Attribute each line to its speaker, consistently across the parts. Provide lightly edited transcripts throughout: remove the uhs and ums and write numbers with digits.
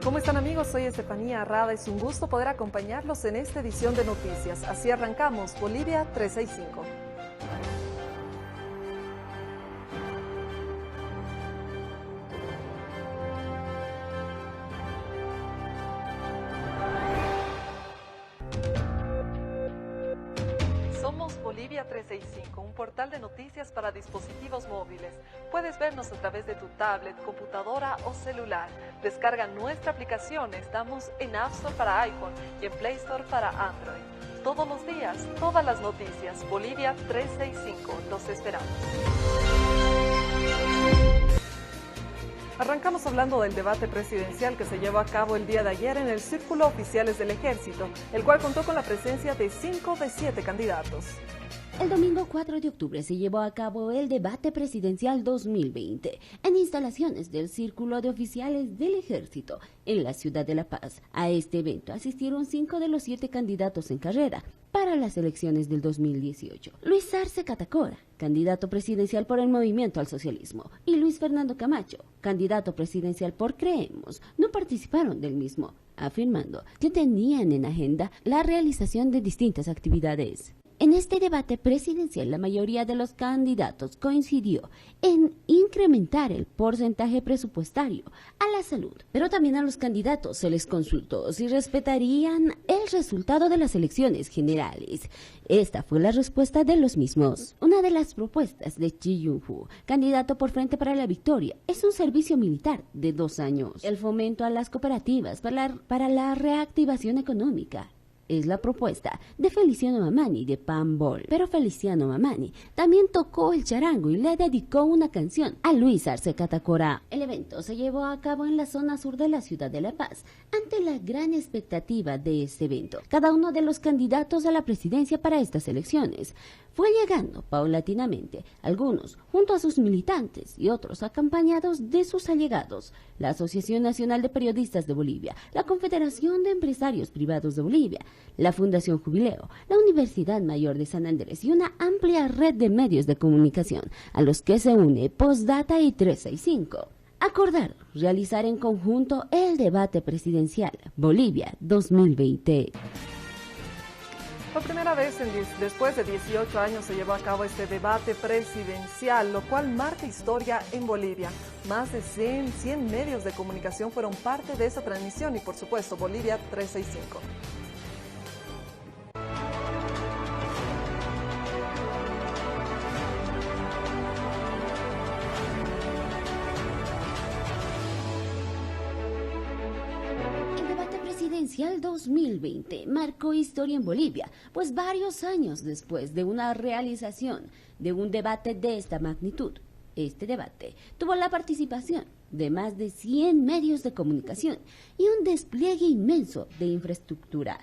Speaker 1: ¿Cómo están, amigos? Soy Estefanía Arrada. Es un gusto poder acompañarlos en esta edición de noticias. Así arrancamos Bolivia 365. Somos Bolivia 365, un portal de noticias para dispositivos móviles. Puedes vernos a través de tu tablet, computadora o celular. Descarga nuestra aplicación. Estamos en App Store para iPhone y en Play Store para Android. Todos los días, todas las noticias. Bolivia 365. Los esperamos. Arrancamos hablando del debate presidencial que se llevó a cabo el día de ayer en el Círculo Oficiales del Ejército, el cual contó con la presencia de 5 de 7 candidatos.
Speaker 2: El domingo 4 de octubre se llevó a cabo el debate presidencial 2020 en instalaciones del Círculo de Oficiales del Ejército en la ciudad de La Paz. A este evento asistieron 5 de los 7 candidatos en carrera para las elecciones del 2018. Luis Arce Catacora, candidato presidencial por el Movimiento al Socialismo, y Luis Fernando Camacho, candidato presidencial por Creemos, no participaron del mismo, afirmando que tenían en agenda la realización de distintas actividades. En este debate presidencial, la mayoría de los candidatos coincidió en incrementar el porcentaje presupuestario a la salud, pero también a los candidatos se les consultó si respetarían el resultado de las elecciones generales. Esta fue la respuesta de los mismos. Una de las propuestas de Chi Yun-fu, candidato por Frente para la Victoria, es un servicio militar de 2 años, el fomento a las cooperativas para la reactivación económica. Es la propuesta de Feliciano Mamani de Pambol. Pero Feliciano Mamani también tocó el charango y le dedicó una canción a Luis Arce Catacora. El evento se llevó a cabo en la zona sur de la ciudad de La Paz. Ante la gran expectativa de este evento, cada uno de los candidatos a la presidencia para estas elecciones fue llegando paulatinamente, algunos junto a sus militantes y otros acompañados de sus allegados. La Asociación Nacional de Periodistas de Bolivia, la Confederación de Empresarios Privados de Bolivia, la Fundación Jubileo, la Universidad Mayor de San Andrés y una amplia red de medios de comunicación a los que se une Postdata y 365. Acordaron realizar en conjunto el debate presidencial Bolivia 2020.
Speaker 1: Por primera vez después de 18 años se llevó a cabo este debate presidencial, lo cual marca historia en Bolivia. Más de 100 medios de comunicación fueron parte de esa transmisión y, por supuesto, Bolivia 365.
Speaker 2: Presidencial 2020 marcó historia en Bolivia, pues varios años después de una realización de un debate de esta magnitud, este debate tuvo la participación de más de 100 medios de comunicación y un despliegue inmenso de infraestructura,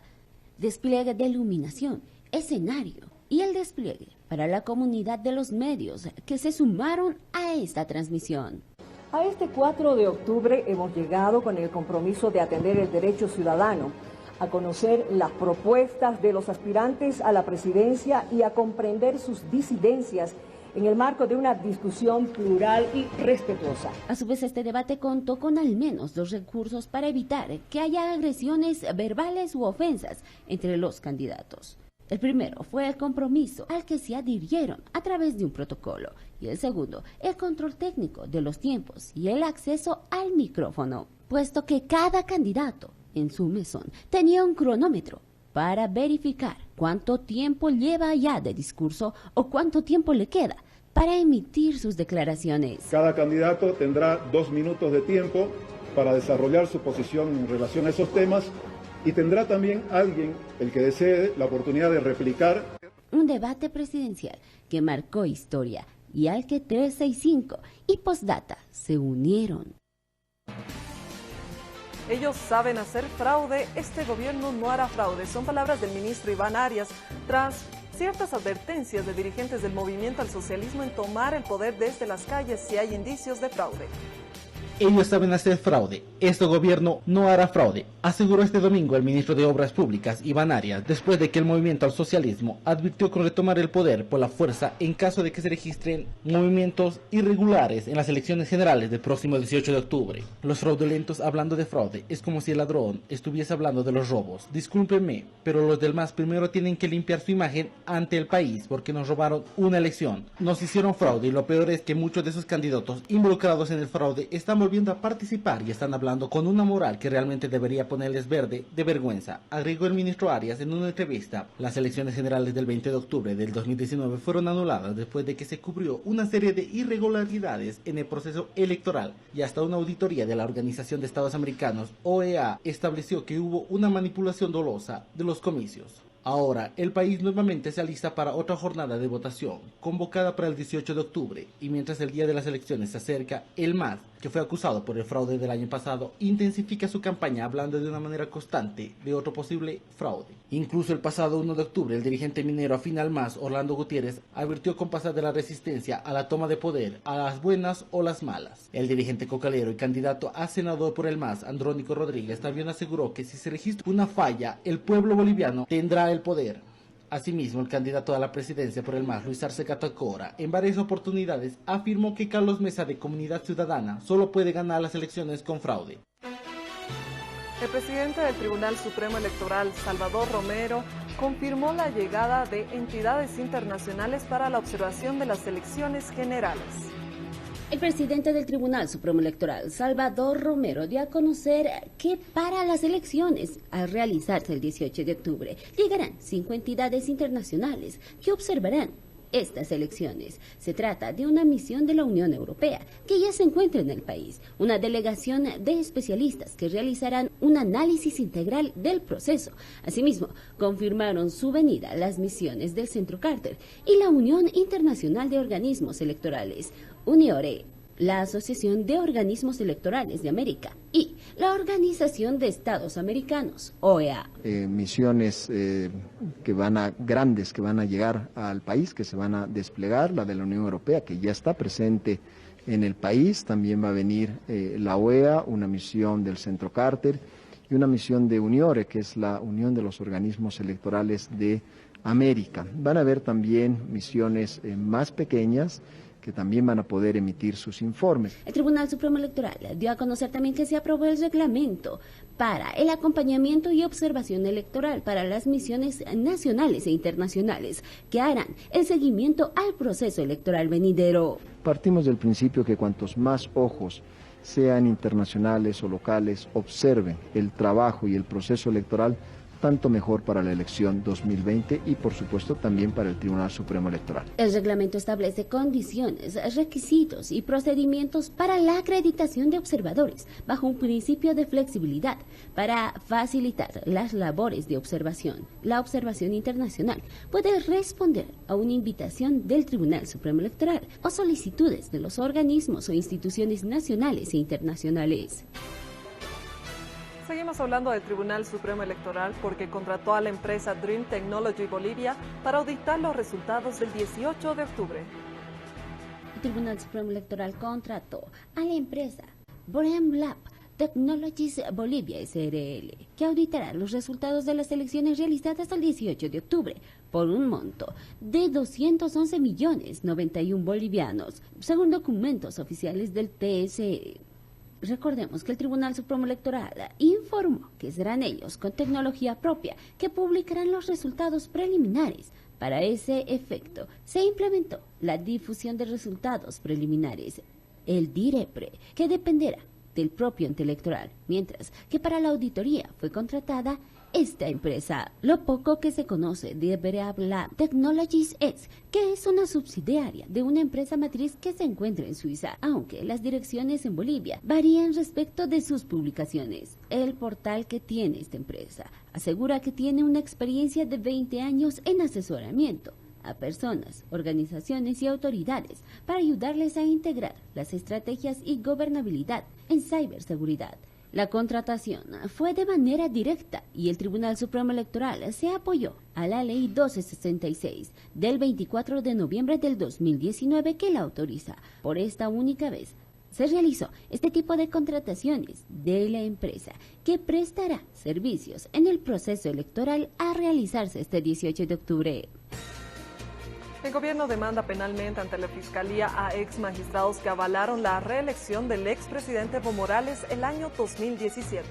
Speaker 2: despliegue de iluminación, escenario y el despliegue para la comunidad de los medios que se sumaron a esta transmisión.
Speaker 3: A este 4 de octubre hemos llegado con el compromiso de atender el derecho ciudadano, a conocer las propuestas de los aspirantes a la presidencia y a comprender sus disidencias en el marco de una discusión plural y respetuosa.
Speaker 2: A su vez, este debate contó con al menos 2 recursos para evitar que haya agresiones verbales u ofensas entre los candidatos. El primero fue el compromiso al que se adhirieron a través de un protocolo y el segundo, el control técnico de los tiempos y el acceso al micrófono, puesto que cada candidato en su mesón tenía un cronómetro para verificar cuánto tiempo lleva ya de discurso o cuánto tiempo le queda para emitir sus declaraciones.
Speaker 4: Cada candidato tendrá 2 minutos de tiempo para desarrollar su posición en relación a esos temas. Y tendrá también alguien, el que desee, la oportunidad de replicar.
Speaker 2: Un debate presidencial que marcó historia y al que 365 y Postdata se unieron.
Speaker 1: Ellos saben hacer fraude, este gobierno no hará fraude. Son palabras del ministro Iván Arias tras ciertas advertencias de dirigentes del Movimiento al Socialismo en tomar el poder desde las calles si hay indicios de fraude.
Speaker 5: Ellos saben hacer fraude. Este gobierno no hará fraude, aseguró este domingo el ministro de Obras Públicas, Iván Arias, después de que el movimiento al socialismo advirtió con retomar el poder por la fuerza en caso de que se registren movimientos irregulares en las elecciones generales del próximo 18 de octubre. Los fraudulentos hablando de fraude es como si el ladrón estuviese hablando de los robos. Discúlpenme, pero los del MAS primero tienen que limpiar su imagen ante el país porque nos robaron una elección. Nos hicieron fraude y lo peor es que muchos de esos candidatos involucrados en el fraude están volviendo a participar y están hablando con una moral que realmente debería ponerles verde de vergüenza, agregó el ministro Arias en una entrevista. Las elecciones generales del 20 de octubre del 2019 fueron anuladas después de que se cubrió una serie de irregularidades en el proceso electoral y hasta una auditoría de la Organización de Estados Americanos, OEA, estableció que hubo una manipulación dolosa de los comicios. Ahora, el país nuevamente se alista para otra jornada de votación, convocada para el 18 de octubre, y mientras el día de las elecciones se acerca, el MAS, que fue acusado por el fraude del año pasado, intensifica su campaña hablando de una manera constante de otro posible fraude. Incluso el pasado 1 de octubre, el dirigente minero afín al MAS, Orlando Gutiérrez, advirtió con pasar de la resistencia a la toma de poder, a las buenas o las malas. El dirigente cocalero y candidato a senador por el MAS, Andrónico Rodríguez, también aseguró que si se registra una falla, el pueblo boliviano tendrá el poder. Asimismo, el candidato a la presidencia por el MAS, Luis Arce Catacora, en varias oportunidades afirmó que Carlos Mesa de Comunidad Ciudadana solo puede ganar las elecciones con fraude.
Speaker 1: El presidente del Tribunal Supremo Electoral, Salvador Romero, confirmó la llegada de entidades internacionales para la observación de las elecciones generales.
Speaker 2: El presidente del Tribunal Supremo Electoral, Salvador Romero, dio a conocer que para las elecciones, al realizarse el 18 de octubre, llegarán 5 entidades internacionales que observarán estas elecciones. Se trata de una misión de la Unión Europea que ya se encuentra en el país, una delegación de especialistas que realizarán un análisis integral del proceso. Asimismo, confirmaron su venida las misiones del Centro Carter y la Unión Internacional de Organismos Electorales, UNIORE, la Asociación de Organismos Electorales de América y la Organización de Estados Americanos, OEA.
Speaker 6: Misiones grandes que van a llegar al país, que se van a desplegar, la de la Unión Europea, que ya está presente en el país, también va a venir la OEA, una misión del Centro Carter y una misión de UNIORE, que es la Unión de los Organismos Electorales de América. Van a haber también misiones más pequeñas, que también van a poder emitir sus informes.
Speaker 2: El Tribunal Supremo Electoral dio a conocer también que se aprobó el reglamento para el acompañamiento y observación electoral para las misiones nacionales e internacionales que harán el seguimiento al proceso electoral venidero.
Speaker 6: Partimos del principio que cuantos más ojos, sean internacionales o locales, observen el trabajo y el proceso electoral, tanto mejor para la elección 2020 y por supuesto también para el Tribunal Supremo Electoral.
Speaker 2: El reglamento establece condiciones, requisitos y procedimientos para la acreditación de observadores bajo un principio de flexibilidad para facilitar las labores de observación. La observación internacional puede responder a una invitación del Tribunal Supremo Electoral o solicitudes de los organismos o instituciones nacionales e internacionales.
Speaker 1: Seguimos hablando del Tribunal Supremo Electoral porque contrató a la empresa Dream Technology Bolivia para auditar los resultados del 18 de octubre.
Speaker 2: El Tribunal Supremo Electoral contrató a la empresa Dream Technologies Bolivia SRL, que auditará los resultados de las elecciones realizadas el 18 de octubre por un monto de 211.091 bolivianos, según documentos oficiales del TSE. Recordemos que el Tribunal Supremo Electoral informó que serán ellos con tecnología propia que publicarán los resultados preliminares. Para ese efecto, se implementó la difusión de resultados preliminares, el DIREPRE, que dependerá del propio ente electoral, mientras que para la auditoría fue contratada esta empresa. Lo poco que se conoce de Dream Technologies es que es una subsidiaria de una empresa matriz que se encuentra en Suiza, aunque las direcciones en Bolivia varían respecto de sus publicaciones. El portal que tiene esta empresa asegura que tiene una experiencia de 20 años en asesoramiento a personas, organizaciones y autoridades para ayudarles a integrar las estrategias y gobernabilidad en ciberseguridad. La contratación fue de manera directa y el Tribunal Supremo Electoral se apoyó a la Ley 1266 del 24 de noviembre del 2019 que la autoriza. Por esta única vez se realizó este tipo de contrataciones de la empresa que prestará servicios en el proceso electoral a realizarse este 18 de octubre.
Speaker 1: El gobierno demanda penalmente ante la Fiscalía a ex magistrados que avalaron la reelección del expresidente Evo Morales el año 2017.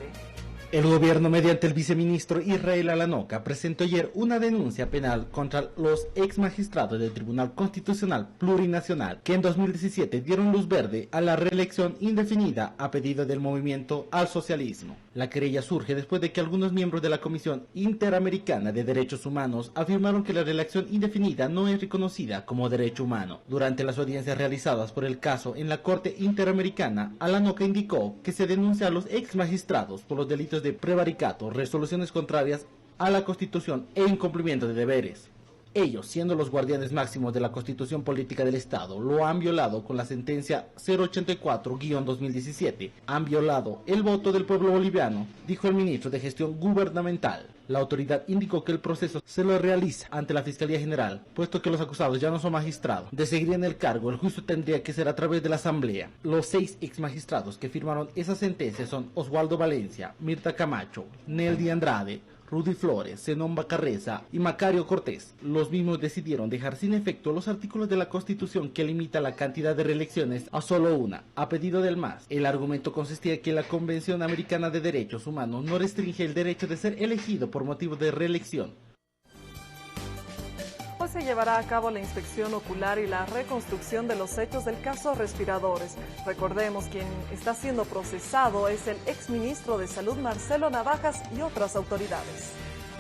Speaker 5: El gobierno, mediante el viceministro Israel Alanoca, presentó ayer una denuncia penal contra los ex magistrados del Tribunal Constitucional Plurinacional que en 2017 dieron luz verde a la reelección indefinida a pedido del movimiento al socialismo. La querella surge después de que algunos miembros de la Comisión Interamericana de Derechos Humanos afirmaron que la reelección indefinida no es reconocida como derecho humano. Durante las audiencias realizadas por el caso en la Corte Interamericana, Alanoca indicó que se denuncia a los ex magistrados por los delitos de prevaricato, resoluciones contrarias a la Constitución e incumplimiento de deberes. Ellos, siendo los guardianes máximos de la Constitución Política del Estado, lo han violado con la sentencia 084-2017. Han violado el voto del pueblo boliviano, dijo el ministro de Gestión Gubernamental. La autoridad indicó que el proceso se lo realiza ante la Fiscalía General, puesto que los acusados ya no son magistrados. De seguir en el cargo, el juicio tendría que ser a través de la Asamblea. Los 6 ex magistrados que firmaron esa sentencia son Oswaldo Valencia, Mirta Camacho, Neldy Andrade, Rudy Flores, Zenón Bacarreza y Macario Cortés. Los mismos decidieron dejar sin efecto los artículos de la Constitución que limita la cantidad de reelecciones a solo una, a pedido del MAS. El argumento consistía en que la Convención Americana de Derechos Humanos no restringe el derecho de ser elegido por motivo de reelección.
Speaker 1: Hoy se llevará a cabo la inspección ocular y la reconstrucción de los hechos del caso Respiradores. Recordemos, quien está siendo procesado es el exministro de Salud Marcelo Navajas y otras autoridades.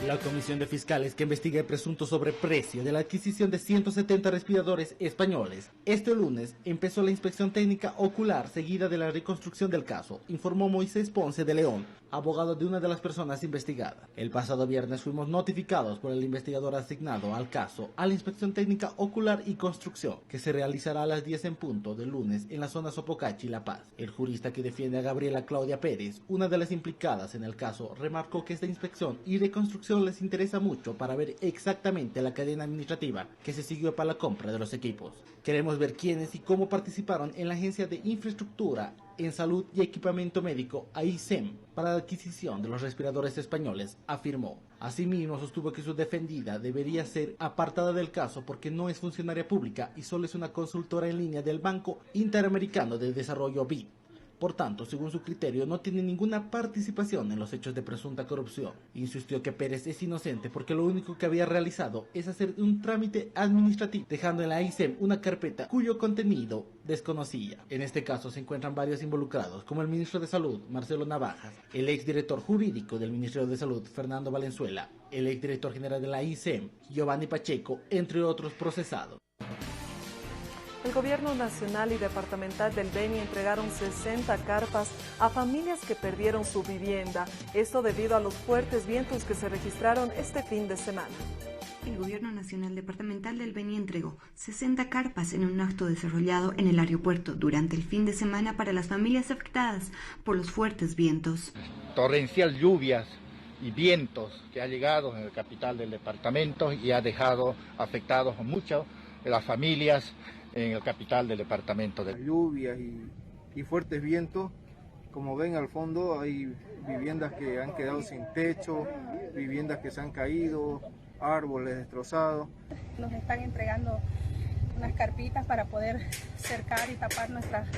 Speaker 5: La Comisión de Fiscales que investiga el presunto sobreprecio de la adquisición de 170 respiradores españoles. Este lunes empezó la inspección técnica ocular seguida de la reconstrucción del caso, informó Moisés Ponce de León, abogado de una de las personas investigadas. El pasado viernes fuimos notificados por el investigador asignado al caso a la inspección técnica ocular y construcción, que se realizará a las 10 en punto del lunes en la zona Sopocachi, La Paz. El jurista que defiende a Gabriela Claudia Pérez, una de las implicadas en el caso, remarcó que esta inspección y reconstrucción les interesa mucho para ver exactamente la cadena administrativa que se siguió para la compra de los equipos. Queremos ver quiénes y cómo participaron en la Agencia de Infraestructura en Salud y Equipamiento Médico, AICEM, para la adquisición de los respiradores españoles, afirmó. Asimismo, sostuvo que su defendida debería ser apartada del caso porque no es funcionaria pública y solo es una consultora en línea del Banco Interamericano de Desarrollo BID. Por tanto, según su criterio, no tiene ninguna participación en los hechos de presunta corrupción. Insistió que Pérez es inocente porque lo único que había realizado es hacer un trámite administrativo, dejando en la AICEM una carpeta cuyo contenido desconocía. En este caso se encuentran varios involucrados, como el ministro de Salud, Marcelo Navajas, el exdirector jurídico del Ministerio de Salud, Fernando Valenzuela, el exdirector general de la AICEM, Giovanni Pacheco, entre otros procesados.
Speaker 1: El gobierno nacional y departamental del Beni entregaron 60 carpas a familias que perdieron su vivienda, esto debido a los fuertes vientos que se registraron este fin de semana.
Speaker 7: El Gobierno Nacional Departamental del Beni entregó 60 carpas en un acto desarrollado en el aeropuerto durante el fin de semana para las familias afectadas por los fuertes vientos.
Speaker 8: Torrencial lluvias y vientos que ha llegado en la capital del departamento y ha dejado afectados a muchas de las familias en el capital del departamento.
Speaker 9: Lluvias y fuertes vientos, como ven al fondo hay viviendas que han quedado sin techo, viviendas que se han caído, árboles destrozados.
Speaker 10: Nos están entregando unas carpitas para poder cercar y tapar nuestras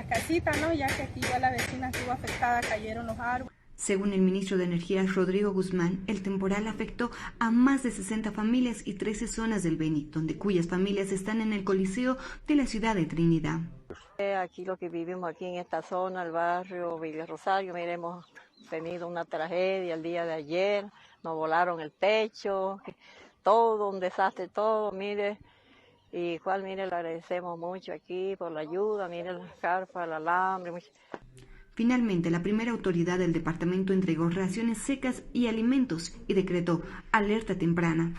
Speaker 10: casitas, ¿no? Ya que aquí ya la vecina estuvo afectada, cayeron los árboles.
Speaker 7: Según el ministro de Energía, Rodrigo Guzmán, el temporal afectó a más de 60 familias y 13 zonas del Beni, cuyas familias están en el Coliseo de la ciudad de Trinidad.
Speaker 11: Aquí lo que vivimos aquí en esta zona, el barrio Villa Rosario, mire, hemos tenido una tragedia el día de ayer, nos volaron el techo, todo un desastre, todo, mire, y cual, mire, le agradecemos mucho aquí por la ayuda, mire las carpas, el alambre.
Speaker 7: Finalmente, la primera autoridad del departamento entregó raciones secas y alimentos y decretó alerta temprana.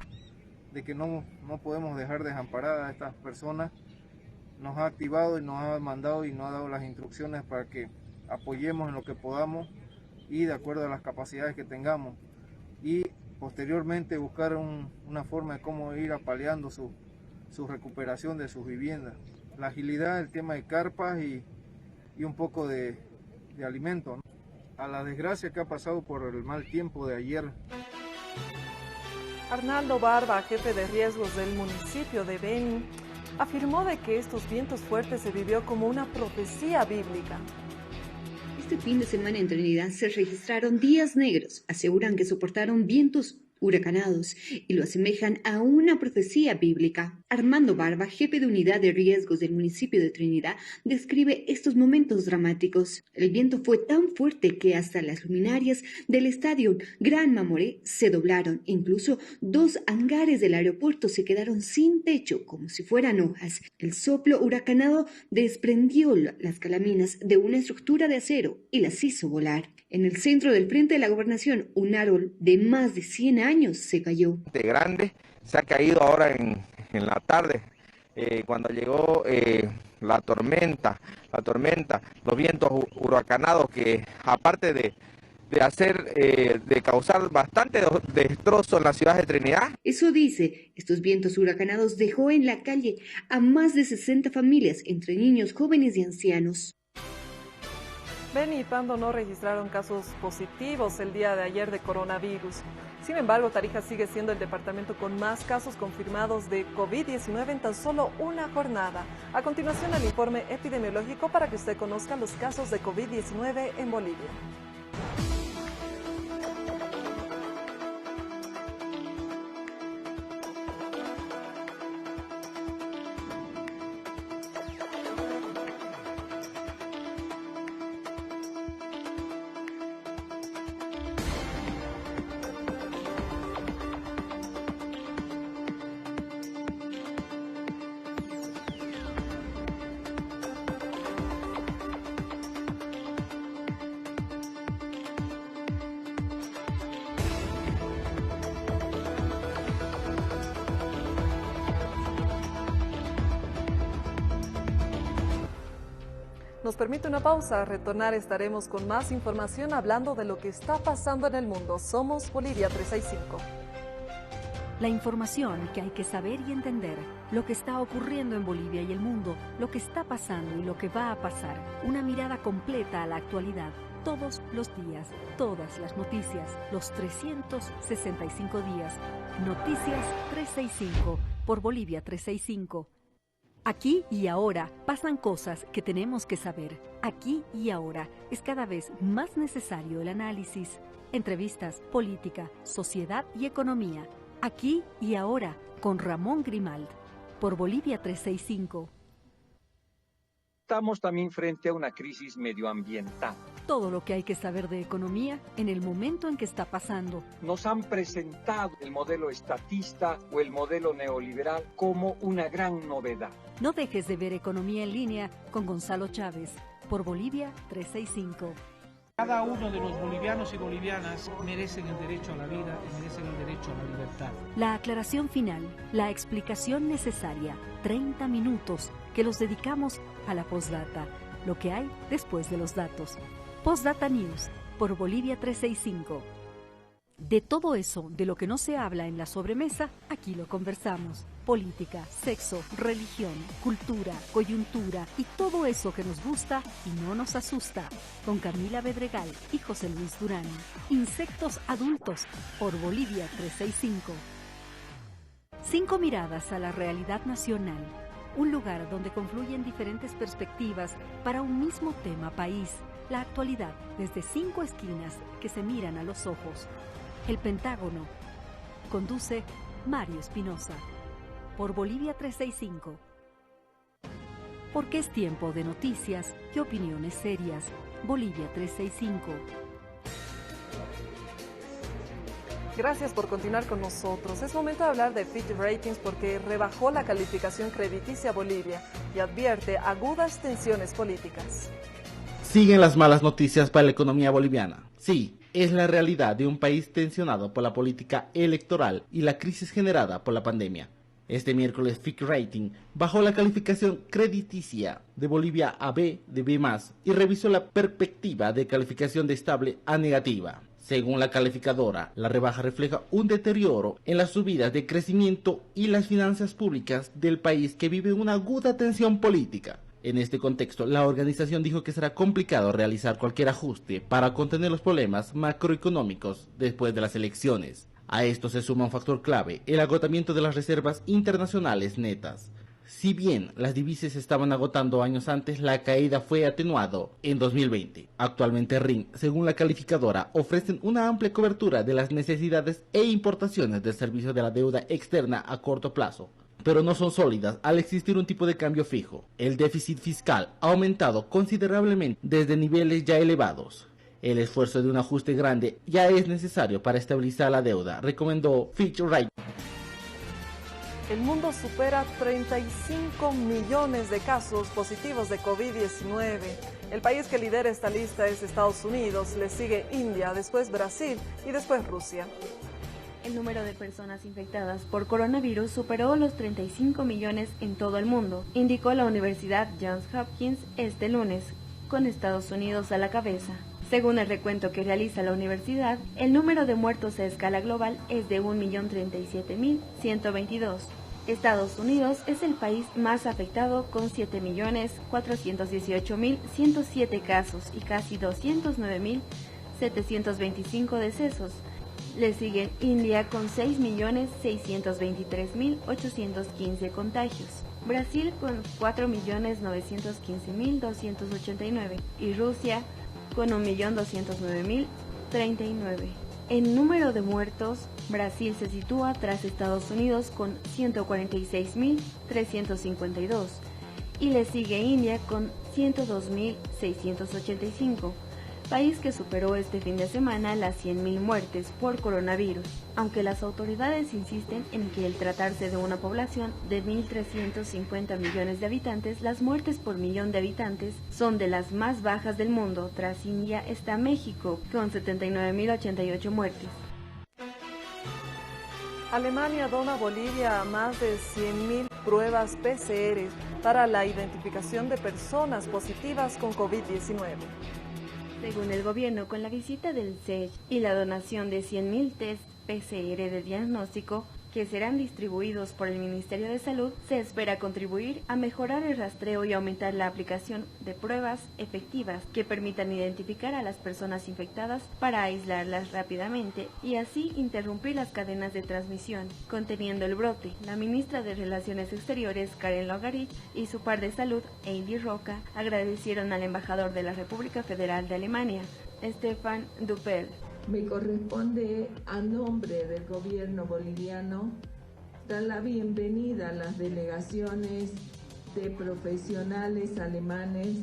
Speaker 9: De que no podemos dejar desamparadas a estas personas, nos ha activado y nos ha mandado y nos ha dado las instrucciones para que apoyemos en lo que podamos y de acuerdo a las capacidades que tengamos y posteriormente buscar una forma de cómo ir apaleando su recuperación de sus viviendas. la agilidad, el tema de carpas y un poco de alimento, ¿no? A la desgracia que ha pasado por el mal tiempo de ayer.
Speaker 1: Arnaldo Barba, jefe de riesgos del municipio de Beni, afirmó de que estos vientos fuertes se vivió como una profecía bíblica.
Speaker 7: Este fin de semana en Trinidad se registraron días negros. Aseguran que soportaron vientos huracanados y lo asemejan a una profecía bíblica. Armando Barba, jefe de unidad de riesgos del municipio de Trinidad, describe estos momentos dramáticos. El viento fue tan fuerte que hasta las luminarias del estadio Gran Mamoré se doblaron. Incluso 2 hangares del aeropuerto se quedaron sin techo, como si fueran hojas. El soplo huracanado desprendió las calaminas de una estructura de acero y las hizo volar. En el centro del frente de la gobernación, un árbol de más de 100 años se cayó.
Speaker 12: De grande, se ha caído ahora en la tarde, cuando llegó la tormenta, los vientos huracanados que aparte de causar bastante destrozo en la ciudad de Trinidad.
Speaker 7: Eso dice, estos vientos huracanados dejó en la calle a más de 60 familias, entre niños, jóvenes y ancianos.
Speaker 1: Beni y Pando no registraron casos positivos el día de ayer de coronavirus. Sin embargo, Tarija sigue siendo el departamento con más casos confirmados de COVID-19 en tan solo una jornada. A continuación, el informe epidemiológico para que usted conozca los casos de COVID-19 en Bolivia. Nos permite una pausa, a retornar estaremos con más información hablando de lo que está pasando en el mundo. Somos Bolivia 365.
Speaker 13: La información que hay que saber y entender, lo que está ocurriendo en Bolivia y el mundo, lo que está pasando y lo que va a pasar. Una mirada completa a la actualidad, todos los días, todas las noticias, los 365 días. Noticias 365 por Bolivia 365. Aquí y ahora pasan cosas que tenemos que saber. Aquí y ahora es cada vez más necesario el análisis. Entrevistas, política, sociedad y economía. Aquí y ahora con Ramón Grimald por Bolivia 365.
Speaker 14: Estamos también frente a una crisis medioambiental.
Speaker 13: Todo lo que hay que saber de economía en el momento en que está pasando.
Speaker 14: Nos han presentado el modelo estatista o el modelo neoliberal como una gran novedad.
Speaker 13: No dejes de ver Economía en Línea con Gonzalo Chávez por Bolivia 365.
Speaker 15: Cada uno de los bolivianos y bolivianas merecen el derecho a la vida y merecen el derecho a la libertad.
Speaker 13: La aclaración final, la explicación necesaria, 30 minutos que los dedicamos a la postdata, lo que hay después de los datos. Postdata News por Bolivia 365. De todo eso, de lo que no se habla en la sobremesa, aquí lo conversamos. Política, sexo, religión, cultura, coyuntura y todo eso que nos gusta y no nos asusta. Con Camila Bedregal y José Luis Durán. Insectos adultos por Bolivia 365. 5 miradas a la realidad nacional. Un lugar donde confluyen diferentes perspectivas para un mismo tema país. La actualidad desde 5 esquinas que se miran a los ojos. El Pentágono. Conduce Mario Espinosa. Por Bolivia 365. Porque es tiempo de noticias y opiniones serias. Bolivia 365.
Speaker 1: Gracias por continuar con nosotros. Es momento de hablar de Fitch Ratings porque rebajó la calificación crediticia a Bolivia y advierte agudas tensiones políticas.
Speaker 5: Siguen las malas noticias para la economía boliviana. Sí, es la realidad de un país tensionado por la política electoral y la crisis generada por la pandemia. Este miércoles Fitch Rating bajó la calificación crediticia de Bolivia a B de B+, y revisó la perspectiva de calificación de estable a negativa. Según la calificadora, la rebaja refleja un deterioro en las subidas de crecimiento y las finanzas públicas del país, que vive una aguda tensión política. En este contexto, la organización dijo que será complicado realizar cualquier ajuste para contener los problemas macroeconómicos después de las elecciones. A esto se suma un factor clave, el agotamiento de las reservas internacionales netas. Si bien las divisas estaban agotando años antes, la caída fue atenuado en 2020. Actualmente RIN, según la calificadora, ofrecen una amplia cobertura de las necesidades e importaciones del servicio de la deuda externa a corto plazo, pero no son sólidas al existir un tipo de cambio fijo. El déficit fiscal ha aumentado considerablemente desde niveles ya elevados. El esfuerzo de un ajuste grande ya es necesario para estabilizar la deuda, recomendó Fitch Ratings.
Speaker 1: El mundo supera 35 millones de casos positivos de COVID-19. El país que lidera esta lista es Estados Unidos, le sigue India, después Brasil y después Rusia.
Speaker 16: El número de personas infectadas por coronavirus superó los 35 millones en todo el mundo, indicó la Universidad Johns Hopkins este lunes, con Estados Unidos a la cabeza. Según el recuento que realiza la universidad, el número de muertos a escala global es de 1.037.122. Estados Unidos es el país más afectado con 7.418.107 casos y casi 209.725 decesos. Le siguen India con 6.623.815 contagios, Brasil con 4.915.289 y Rusia con 1.209.039. En número de muertos, Brasil se sitúa tras Estados Unidos con 146.352 y le sigue India con 102.685, país que superó este fin de semana las 100.000 muertes por coronavirus, aunque las autoridades insisten en que al tratarse de una población de 1.350 millones de habitantes, las muertes por millón de habitantes son de las más bajas del mundo. Tras India está México con 79.088 muertes.
Speaker 1: Alemania dona a Bolivia más de 100.000 pruebas PCR para la identificación de personas positivas con COVID-19.
Speaker 16: Según el gobierno, con la visita del SEJ y la donación de 100.000 test PCR de diagnóstico que serán distribuidos por el Ministerio de Salud, se espera contribuir a mejorar el rastreo y aumentar la aplicación de pruebas efectivas que permitan identificar a las personas infectadas para aislarlas rápidamente y así interrumpir las cadenas de transmisión. Conteniendo el brote, la ministra de Relaciones Exteriores, Karen Logarich, y su par de salud, Heidi Roca, agradecieron al embajador de la República Federal de Alemania, Stefan Duppel.
Speaker 17: Me corresponde, a nombre del gobierno boliviano, dar la bienvenida a las delegaciones de profesionales alemanes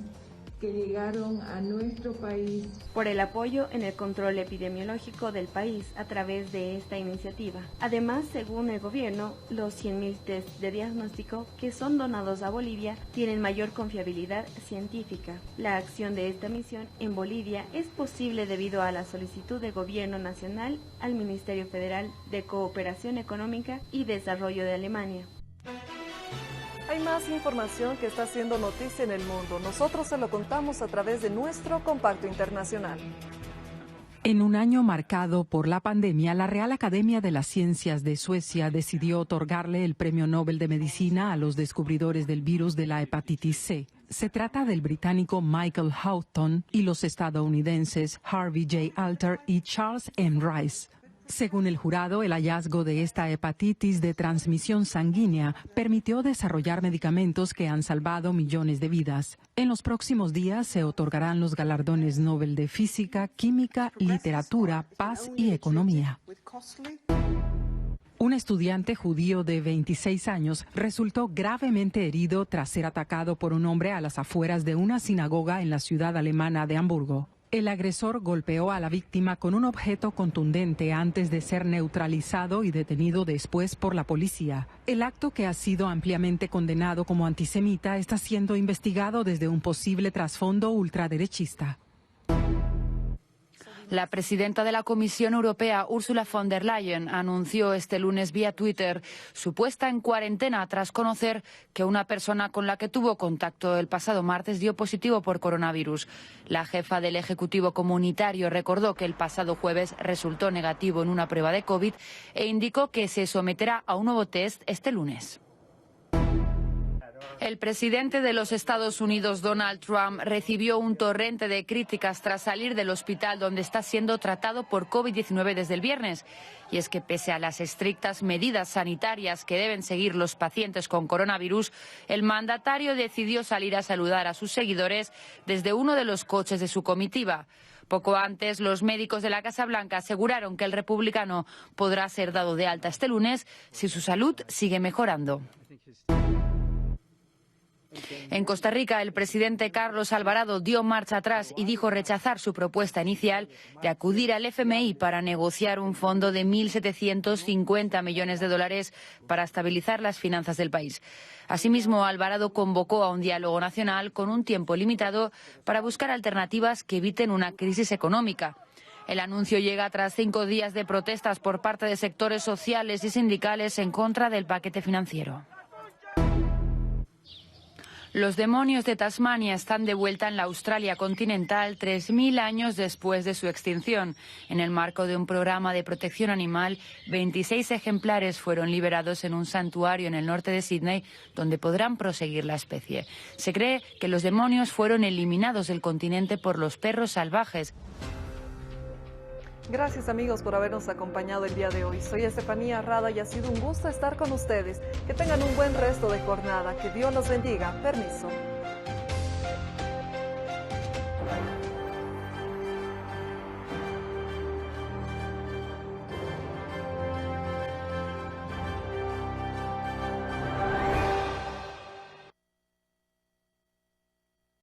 Speaker 17: que llegaron a nuestro país
Speaker 16: por el apoyo en el control epidemiológico del país a través de esta iniciativa. Además, según el gobierno, los 100.000 test de diagnóstico que son donados a Bolivia tienen mayor confiabilidad científica. La acción de esta misión en Bolivia es posible debido a la solicitud del Gobierno Nacional al Ministerio Federal de Cooperación Económica y Desarrollo de Alemania.
Speaker 1: Hay más información que está haciendo noticia en el mundo. Nosotros se lo contamos a través de nuestro compacto internacional.
Speaker 18: En un año marcado por la pandemia, la Real Academia de las Ciencias de Suecia decidió otorgarle el Premio Nobel de Medicina a los descubridores del virus de la hepatitis C. Se trata del británico Michael Houghton y los estadounidenses Harvey J. Alter y Charles M. Rice. Según el jurado, el hallazgo de esta hepatitis de transmisión sanguínea permitió desarrollar medicamentos que han salvado millones de vidas. En los próximos días se otorgarán los galardones Nobel de Física, Química, Literatura, Paz y Economía. Un estudiante judío de 26 años resultó gravemente herido tras ser atacado por un hombre a las afueras de una sinagoga en la ciudad alemana de Hamburgo. El agresor golpeó a la víctima con un objeto contundente antes de ser neutralizado y detenido después por la policía. El acto, que ha sido ampliamente condenado como antisemita, está siendo investigado desde un posible trasfondo ultraderechista.
Speaker 19: La presidenta de la Comisión Europea, Ursula von der Leyen, anunció este lunes vía Twitter su puesta en cuarentena tras conocer que una persona con la que tuvo contacto el pasado martes dio positivo por coronavirus. La jefa del Ejecutivo Comunitario recordó que el pasado jueves resultó negativo en una prueba de COVID e indicó que se someterá a un nuevo test este lunes. El presidente de los Estados Unidos, Donald Trump, recibió un torrente de críticas tras salir del hospital donde está siendo tratado por COVID-19 desde el viernes. Y es que pese a las estrictas medidas sanitarias que deben seguir los pacientes con coronavirus, el mandatario decidió salir a saludar a sus seguidores desde uno de los coches de su comitiva. Poco antes, los médicos de la Casa Blanca aseguraron que el republicano podrá ser dado de alta este lunes si su salud sigue mejorando. En Costa Rica, el presidente Carlos Alvarado dio marcha atrás y dijo rechazar su propuesta inicial de acudir al FMI para negociar un fondo de 1.750 millones de dólares para estabilizar las finanzas del país. Asimismo, Alvarado convocó a un diálogo nacional con un tiempo limitado para buscar alternativas que eviten una crisis económica. El anuncio llega tras 5 días de protestas por parte de sectores sociales y sindicales en contra del paquete financiero. Los demonios de Tasmania están de vuelta en la Australia continental 3.000 años después de su extinción. En el marco de un programa de protección animal, 26 ejemplares fueron liberados en un santuario en el norte de Sídney, donde podrán proseguir la especie. Se cree que los demonios fueron eliminados del continente por los perros salvajes.
Speaker 1: Gracias amigos por habernos acompañado el día de hoy. Soy Estefanía Rada y ha sido un gusto estar con ustedes. Que tengan un buen resto de jornada. Que Dios los bendiga. Permiso.